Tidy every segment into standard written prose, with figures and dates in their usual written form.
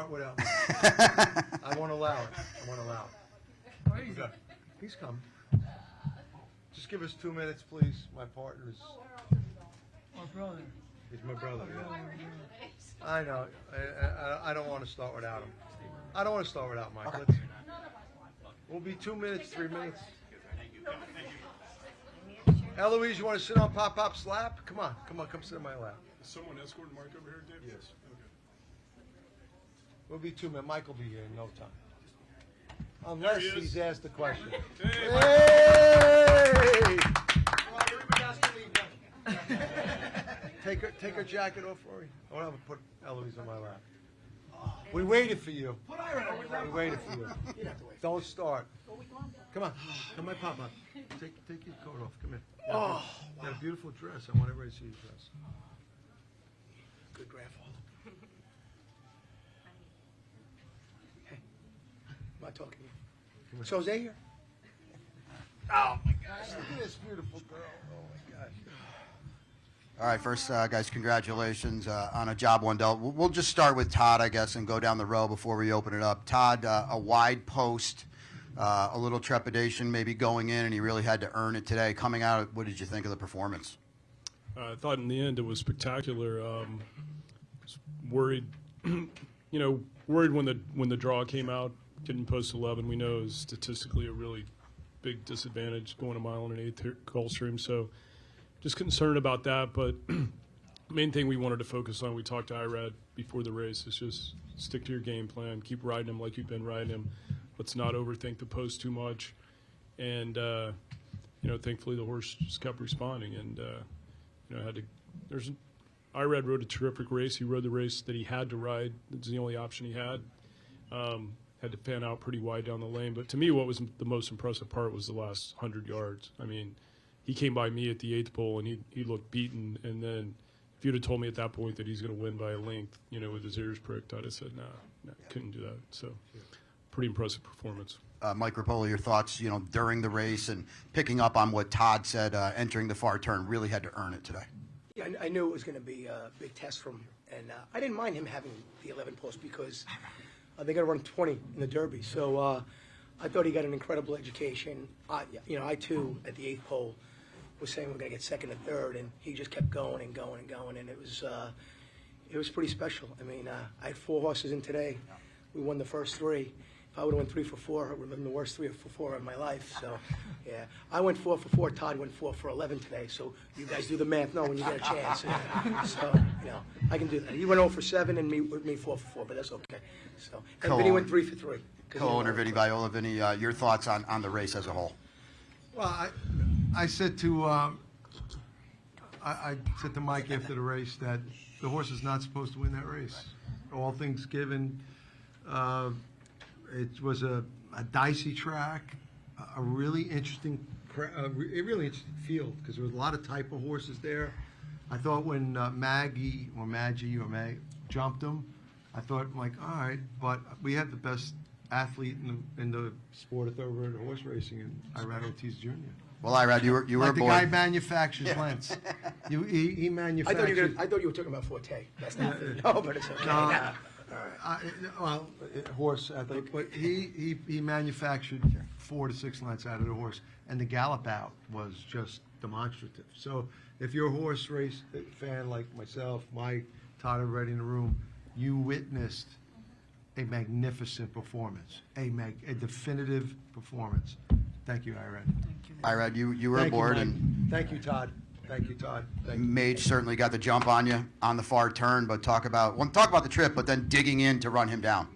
start without me. I won't allow it. I won't allow it. Okay. He's coming. Just give us 2 minutes, please. My partner's. My brother. He's my brother. Yeah. I know. I don't want to start without him. I don't want to start without Mike. Let's, we'll be 2 minutes, 3 minutes. Eloise, you want to sit on Pop-Pop's lap? Come on, come sit on my lap. Is someone escorting Mike over here, Dave? Yes. We'll be 2 minutes. Mike will be here in no time. Unless he's asked the question. Hey! Everybody has to leave now. Take her jacket off for me. I want to put Eloise on my lap. We waited for you. We waited for you. Don't start. Come on. Come on, Pop-Pop. Take your coat off. Come here. You got a beautiful dress. I want everybody to see your dress. Good grandfather. Hey, I'm not talking to you. So is they here? Oh, my gosh. Look at this beautiful girl. Oh, my gosh. All right, first, guys, congratulations on a job well done. We'll just start with Todd, I guess, and go down the row before we open it up. Todd, a wide post, a little trepidation maybe going in, and he really had to earn it today. Coming out, what did you think of the performance? I thought in the end it was spectacular. Was worried, worried when the draw came out. Getting post 11, we know is statistically a really big disadvantage going a mile and an eighth here at Gulfstream. So just concerned about that. But main thing we wanted to focus on, we talked to Irad before the race, is just stick to your game plan, keep riding him like you've been riding him. Let's not overthink the post too much. And thankfully the horse just kept responding. And Irad rode a terrific race. He rode the race that he had to ride. It's the only option he had. Had to fan out pretty wide down the lane. But to me, what was the most impressive part was the last 100 yards. I mean, he came by me at the 8th pole, and he looked beaten. And then if you'd have told me at that point that he's going to win by a length, with his ears pricked, I'd have said, no, couldn't do that. So pretty impressive performance. Mike Rapoli, your thoughts, during the race and picking up on what Todd said, entering the far turn, really had to earn it today. Yeah, I knew it was going to be a big test for him, and I didn't mind him having the 11 post because they got to run 20 in the Derby. So I thought he got an incredible education. I too, at the 8th pole, was saying we're going to get second and third, and he just kept going and going and going, and it was pretty special. I mean, I had 4 horses in today. We won the first 3. If I would have went 3 for 4, it would have been the worst 3 for 4 of my life. So, yeah, I went 4 for 4. Todd went 4 for 11 today. So you guys do the math. No, when you get a chance. So I can do that. He went 0 for 7 and me 4 for 4, but that's okay. So and Vinny went 3 for 3. Co-owner Vinny Viola. Vinny, your thoughts on the race as a whole? Well, I said to I said to Mike after the race that the horse is not supposed to win that race. All things given. It was a dicey track, a really interesting field because there was a lot of type of horses there. I thought when Maggie jumped him, I thought like, all right, but we have the best athlete in the sport of thoroughbred horse racing, and Irad Ortiz Jr. Well, Irad, you were like aboard. The guy manufactures lengths. He manufactures. I thought you were talking about Forte. That's not no, but it's okay. No. Horse athlete, but he manufactured 4 to 6 lengths out of the horse, and the gallop out was just demonstrative. So if you're a horse race fan like myself, Mike, Todd, everybody in the room, you witnessed a magnificent performance, a definitive performance. Thank you, Irad. Irad, you were aboard, and thank you, Todd. Thank you, Todd. Thank you. Mage certainly got the jump on you on the far turn, but talk about the trip, but then digging in to run him down.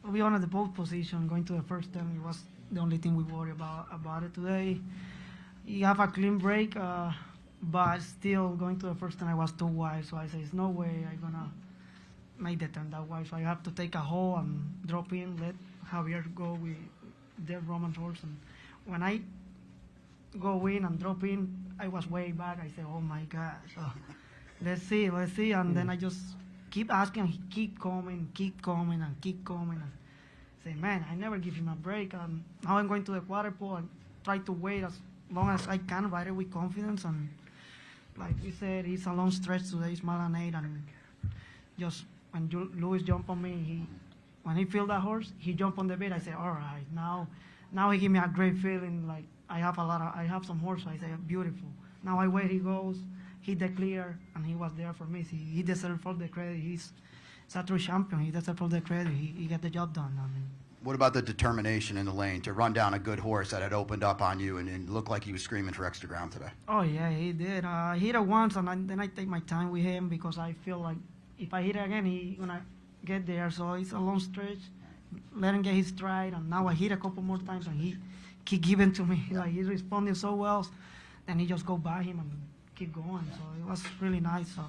We honor the pole position. Going to the first turn, it was the only thing we worry about it today. You have a clean break, but still going to the first turn, I was too wide, so I said, there's no way I'm gonna make the turn that wide. So I have to take a hole and drop in, let Javier go with their Roman horse, and when I go in and drop in, I was way back. I said, oh my God. So let's see. And then I just keep asking, he keep coming. And say, man, I never give him a break. And now I'm going to the quarter pole and try to wait as long as I can, ride it with confidence. And like we said, it's a long stretch today, it's mile and 8, and just when Louis jumped on me, when he feel that horse, he jumped on the bit. I said, all right, now he give me a great feeling. Like I have some horse. So I say, beautiful. Now I wait. He goes, he declare, and he was there for me. He deserves all the credit. He's a true champion. He deserves all the credit. He got the job done. I mean, What about the determination in the lane to run down a good horse that had opened up on you and looked like he was screaming for extra ground today? oh yeah, he did. He hit it once, and then I take my time with him because I feel like if I hit it again, he gonna get there. So it's a long stretch. Let him get his stride, and now I hit a couple more times, and he keep giving to me. Like he's responding so well. Then he just go by him and keep going. So it was really nice. So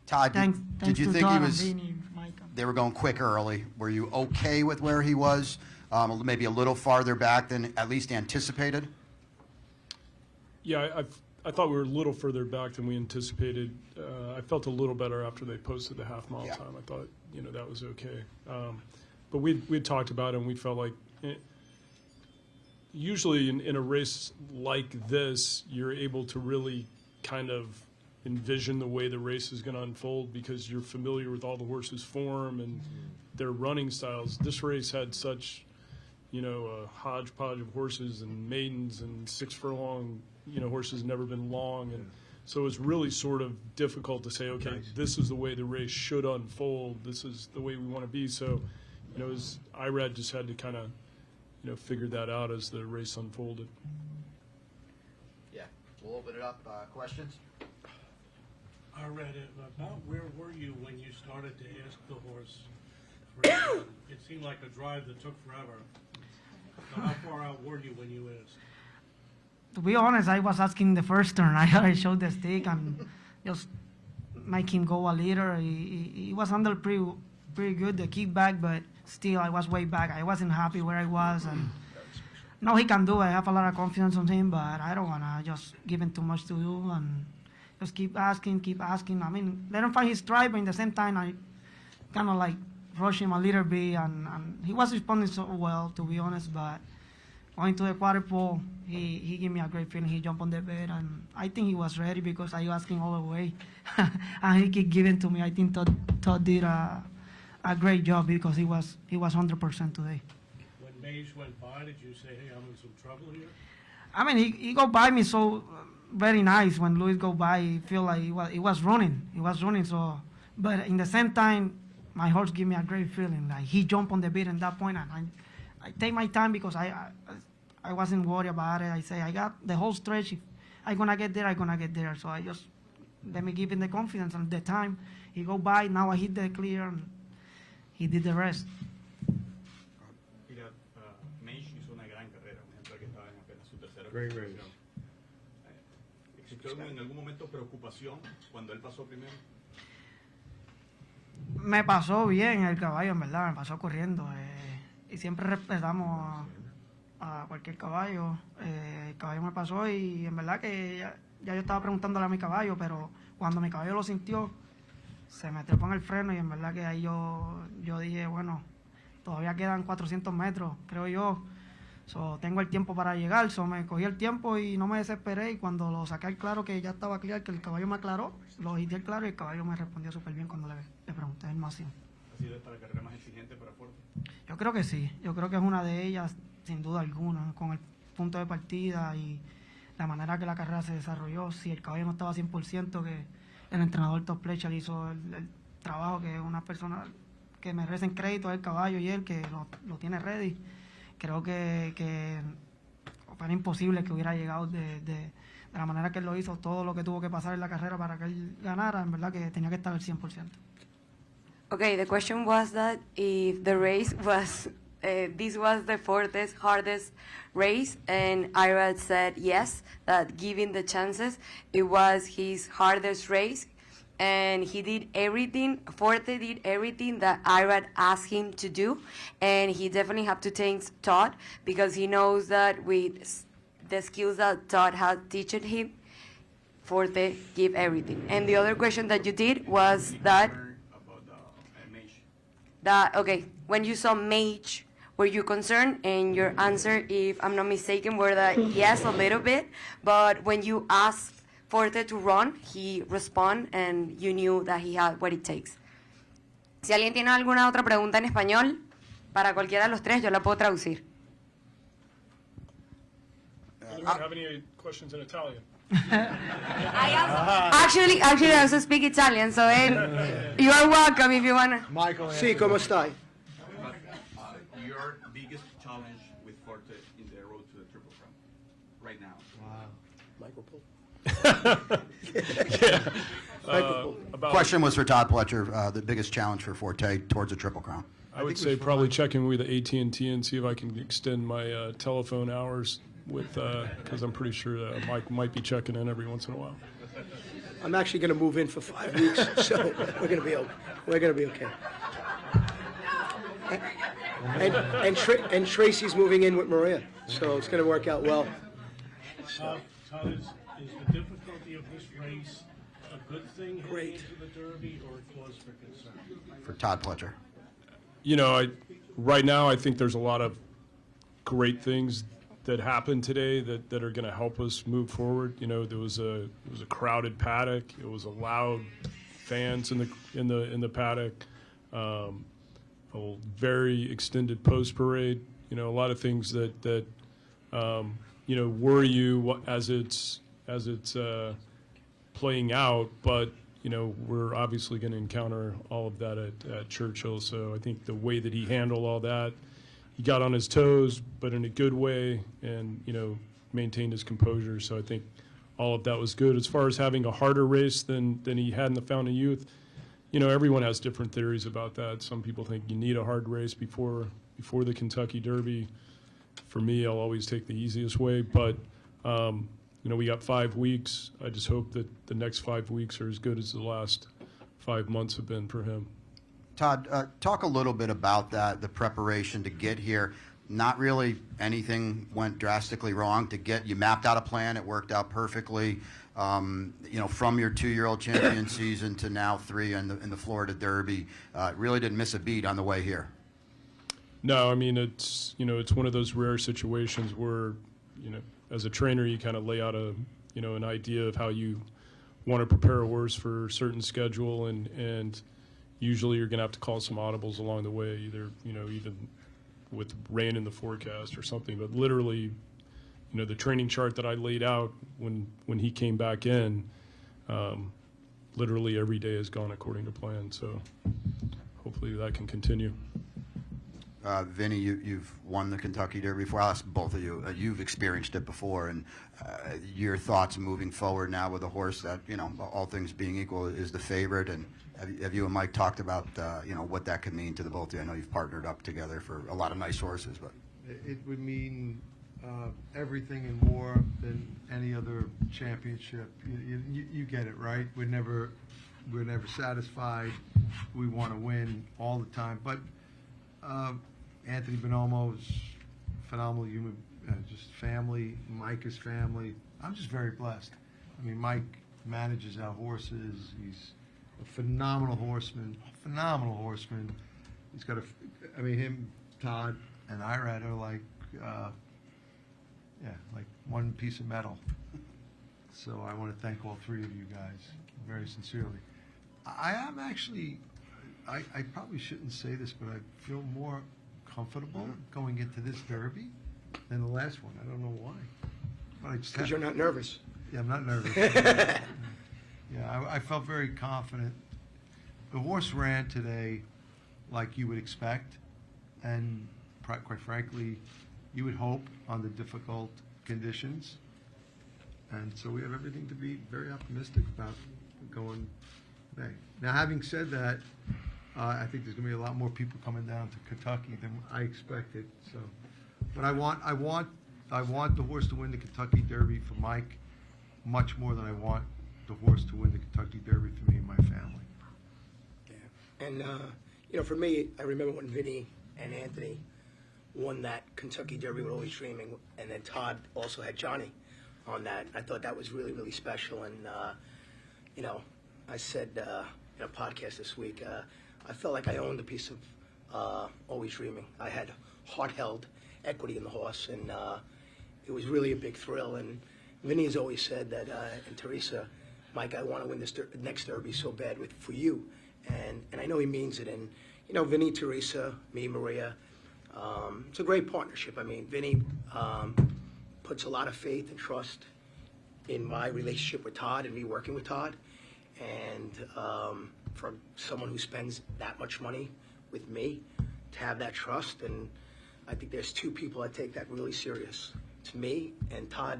Todd, thanks did you to think Todd he and was? Vinny, Mike. They were going quick early. Were you okay with where he was? Maybe a little farther back than at least anticipated? Yeah, I thought we were a little further back than we anticipated. I felt a little better after they posted the half mile Yeah. time. I thought, that was okay. But we'd talked about it, and we felt like usually in a race like this, you're able to really kind of envision the way the race is going to unfold because you're familiar with all the horses' form and their running styles. This race had such, a hodgepodge of horses and maidens and 6 furlong, horses never been long. And so it was really sort of difficult to say, okay, this is the way the race should unfold. This is the way we want to be. So, IRAD just had to kind of, figure that out as the race unfolded. Yeah. We'll open it up. Questions? I read it. About where were you when you started to ask the horse for a run? It seemed like a drive that took forever. So how far out were you when you asked? To be honest, I was asking the first turn. I showed the stick and just make him go a little. He was handled pretty good, the kickback, but still I was way back. I wasn't happy where I was. And now he can do it. I have a lot of confidence on him, but I don't want to just give him too much to do and just keep asking. I mean, let him find his stride, but in the same time, I kind of like rush him a little bit, and he was responding so well, to be honest, but going to the quarter pole, he gave me a great feeling. He jumped on the bed, and I think he was ready because I asked him all the way, and he kept giving to me. I think Todd did a great job because he was 100% today. When Mage went by, did you say, hey, I'm in some trouble here? I mean, he go by me so very nice. When Luis go by, he feel like he was running. He was running. So, but in the same time, my horse give me a great feeling. Like he jumped on the beat at that point, and I take my time because I wasn't worried about it. I say I got the whole stretch. If I gonna get there, I gonna get there. So I just let me give him the confidence and the time. He go by. Now I hit the clear, and he did the rest. Mira, Mage hizo una gran carrera, un ejemplo que estaba en apenas su tercera Great posición. race. ¿Existió en algún momento preocupación cuando él pasó primero? Me pasó bien el caballo, en verdad, me pasó corriendo. Y siempre respetamos a cualquier caballo. El caballo me pasó y en verdad que ya yo estaba preguntándole a mi caballo, pero cuando mi caballo lo sintió, se me trepó en el freno y en verdad que ahí yo dije, bueno, todavía quedan 400 metros, creo yo. So, tengo el tiempo para llegar, so, me cogí el tiempo y no me desesperé, y cuando lo saqué al claro que ya estaba clear, que el caballo me aclaró, lo agité al claro y el caballo me respondió súper bien cuando le pregunté el máximo. ¿Ha sido esta la carrera más exigente para Forte? Yo creo que sí, yo creo que es una de ellas, sin duda alguna, con el punto de partida y la manera que la carrera se desarrolló. Si el caballo no estaba 100%, que el entrenador Top Fletcher hizo el trabajo, que una persona que merecen crédito es el caballo y él, que lo tiene ready. Creo que era imposible que hubiera llegado de la manera que él lo hizo, todo lo que tuvo que pasar en la carrera para que él ganara, en verdad que tenía que estar al 100%. Okay, the question was that if the race was, this was the Forte's hardest race, and Irad said yes, that given the chances, it was his hardest race, and he did everything, Forte did everything that Irad asked him to do, and he definitely have to thank Todd, because he knows that with the skills that Todd has taught him, Forte give everything. And the other question that you did was that About Mage. that, okay, when you saw Mage, were you concerned? And your answer, if I'm not mistaken, were that yes, a little bit. But when you asked Forte to run, he responded, and you knew that he had what it takes. Si alguien tiene alguna otra pregunta en español, para cualquiera de los tres, yo la puedo traducir. Anyone have any questions in Italian? Actually, I also speak Italian, so you are welcome if you wanna. Michael. Sí, ¿cómo está? Your biggest challenge with Forte in the road to the Triple Crown right now. Michael Poole. Question was for Todd Pletcher, the biggest challenge for Forte towards a Triple Crown. I would say probably checking with AT&T and see if I can extend my telephone hours with, because I'm pretty sure that Mike might be checking in every once in a while. I'm actually going to move in for 5 weeks, so we're going to be okay. And Tracy's moving in with Maria, so it's going to work out well. Todd, is the difficulty of this race a good thing heading Great. into the Derby or a cause for concern? For Todd Pletcher. You know, right now I think there's a lot of great things that happened today that are going to help us move forward. You know, it was a crowded paddock. It was a loud fans in the paddock. A very extended post parade. You know, a lot of things that you know worry you as it's playing out. But you know, we're obviously going to encounter all of that at Churchill. So I think the way that he handled all that. He got on his toes, but in a good way, and you know, maintained his composure. So I think all of that was good. As far as having a harder race than he had in the Fountain of Youth, you know, everyone has different theories about that. Some people think you need a hard race before the Kentucky Derby. For me, I'll always take the easiest way. But you know, we got 5 weeks. I just hope that the next 5 weeks are as good as the last 5 months have been for him. Todd, talk a little bit about that, the preparation to get here. Not really anything went drastically wrong to get, you mapped out a plan, it worked out perfectly. You know, from your 2-year-old champion season to now 3 in the Florida Derby, really didn't miss a beat on the way here. No, I mean, it's, you know, it's one of those rare situations where, you know, as a trainer, you kind of lay out an idea of how you want to prepare a horse for a certain schedule, and usually you're going to have to call some audibles along the way, either, you know, even with rain in the forecast or something. But literally, you know, the training chart that I laid out when he came back in, literally every day has gone according to plan. So hopefully that can continue. Vinny, you've won the Kentucky Derby before. I'll ask both of you. You've experienced it before, and your thoughts moving forward now with a horse that, you know, all things being equal, is the favorite. And have you and Mike talked about, you know, what that could mean to the both of you? I know you've partnered up together for a lot of nice horses, but It would mean everything and more than any other championship. You get it, right? We're never satisfied. We want to win all the time. But Anthony Bonomo is phenomenal human, just family. Mike is family. I'm just very blessed. I mean, Mike manages our horses. He's a phenomenal horseman. He's got him, Todd, and Irad are like, like one piece of metal. So I want to thank all three of you guys very sincerely. I am actually, I probably shouldn't say this, but I feel more comfortable going into this Derby than the last one. I don't know why. But I just Because you're not nervous. Yeah, I'm not nervous. Yeah, I felt very confident. The horse ran today like you would expect, and quite frankly, you would hope on the difficult conditions. And so we have everything to be very optimistic about going May. Now, having said that, I think there's going to be a lot more people coming down to Kentucky than I expected. So, but I want the horse to win the Kentucky Derby for Mike much more than I want the horse to win the Kentucky Derby for me and my family. Yeah. And, you know, for me, I remember when Vinny and Anthony won that Kentucky Derby with Always Dreaming, and then Todd also had Johnny on that. I thought that was really, really special. And, you know, I said in a podcast this week, I felt like I owned a piece of Always Dreaming. I had heart-held equity in the horse, and it was really a big thrill. And Vinny has always said that, and Teresa, Mike, I want to win this next Derby so bad for you. and I know he means it. And, you know, Vinny, Teresa, me, Maria, it's a great partnership. I mean, Vinny puts a lot of faith and trust in my relationship with Todd and me working with Todd. And for someone who spends that much money with me to have that trust, and I think there's two people that take that really serious. It's me, and Todd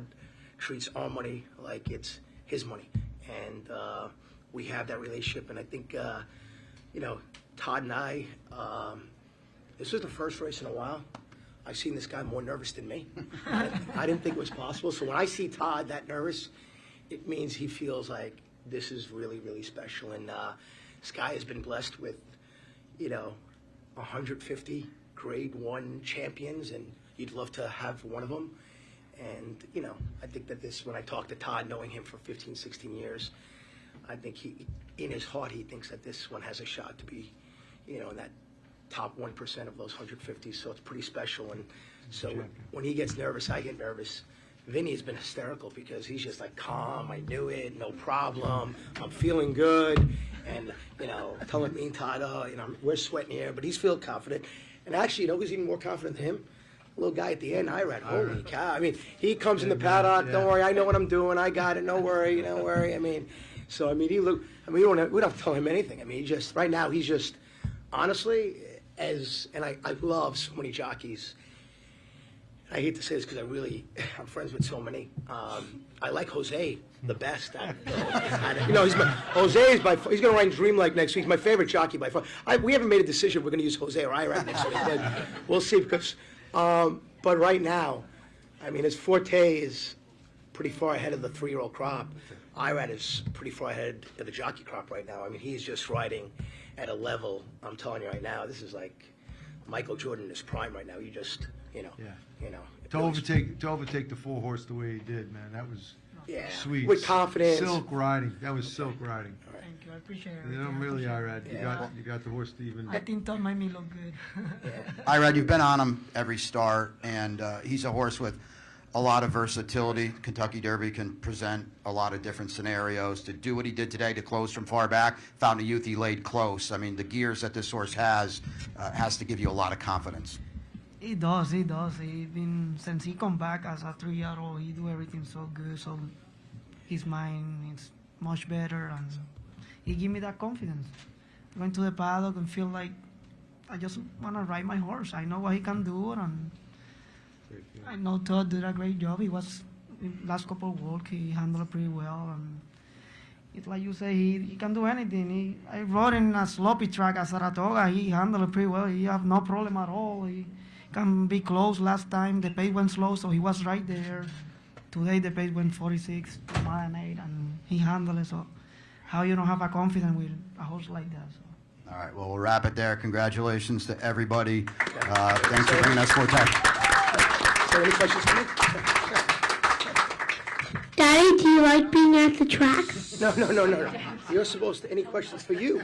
treats our money like it's his money. And we have that relationship, and I think, you know, Todd and I, this was the first race in a while. I've seen this guy more nervous than me. I didn't think it was possible. So when I see Todd that nervous, it means he feels like this is really, really special. And this guy has been blessed with, you know, 150 grade one champions, and you'd love to have one of them. And, you know, I think that this, when I talk to Todd, knowing him for 15, 16 years, I think he, in his heart, he thinks that this one has a shot to be, you know, in that top 1% of those 150. So it's pretty special. And so when he gets nervous, I get nervous. Vinny has been hysterical because he's just like, calm, I knew it, no problem, I'm feeling good. And, you know, telling me and Todd, oh, you know, we're sweating here, but he's feeling confident. And actually, you know who's even more confident than him? The little guy at the end, Irad. Holy cow. I mean, he comes in the paddock, don't worry, I know what I'm doing, I got it, don't worry, don't worry. I mean, so, I mean, he look, I mean, we don't have to tell him anything. I mean, he just, right now, he's just, honestly, and I love so many jockeys. I hate to say this because I'm friends with so many. I like Jose the best. You know, Jose is he's going to ride Dreamlike next week. He's my favorite jockey by far. We haven't made a decision if we're going to use Jose or Irad next week, but we'll see because, but right now, I mean, his forte is pretty far ahead of the 3-year-old crop. Irad is pretty far ahead of the jockey crop right now. I mean, he's just riding at a level, I'm telling you right now, this is like Michael Jordan in his prime right now. You just, you know. To overtake the 4-horse the way he did, man, that was sweet. With confidence. Silk riding. That was silk riding. Thank you. I appreciate it. You know, really, Irad, you got the horse to even. I think Todd made me look good. Irad, you've been on him every start, and he's a horse with a lot of versatility. Kentucky Derby can present a lot of different scenarios. To do what he did today, to close from far back, found a youth he laid close. I mean, the gears that this horse has to give you a lot of confidence. He does. He been, since he come back as a 3-year-old, he do everything so good. So his mind is much better, and he give me that confidence. Going to the paddock and feel like I just want to ride my horse. I know what he can do, and I know Todd did a great job. He was last couple of work, he handled it pretty well, and it's like you say, he can do anything. I rode in a sloppy track at Saratoga. He handled it pretty well. He have no problem at all. He can be close. Last time the pace went slow, so he was right there. Today the pace went 46 mile an 8, and he handled it. So how you don't have a confidence with a horse like that? So. All right, well, we'll wrap it there. Congratulations to everybody. Thanks for bringing us more time. So any questions for me? Daddy, do you like being at the track? No. You're supposed to, any questions for you?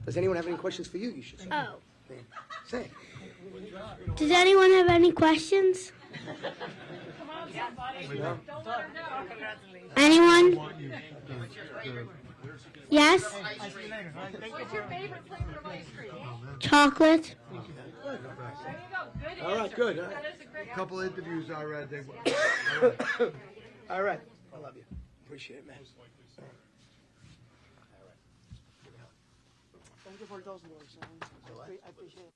Does anyone have any questions for you? You should say. Oh. Say. Does anyone have any questions? Anyone? Yes? What's your favorite flavor of ice cream? Chocolate? All right, good. All right. That is a great. Couple interviews, Irad. All right. I love you. Appreciate it, man. Thank you for those words. I appreciate it.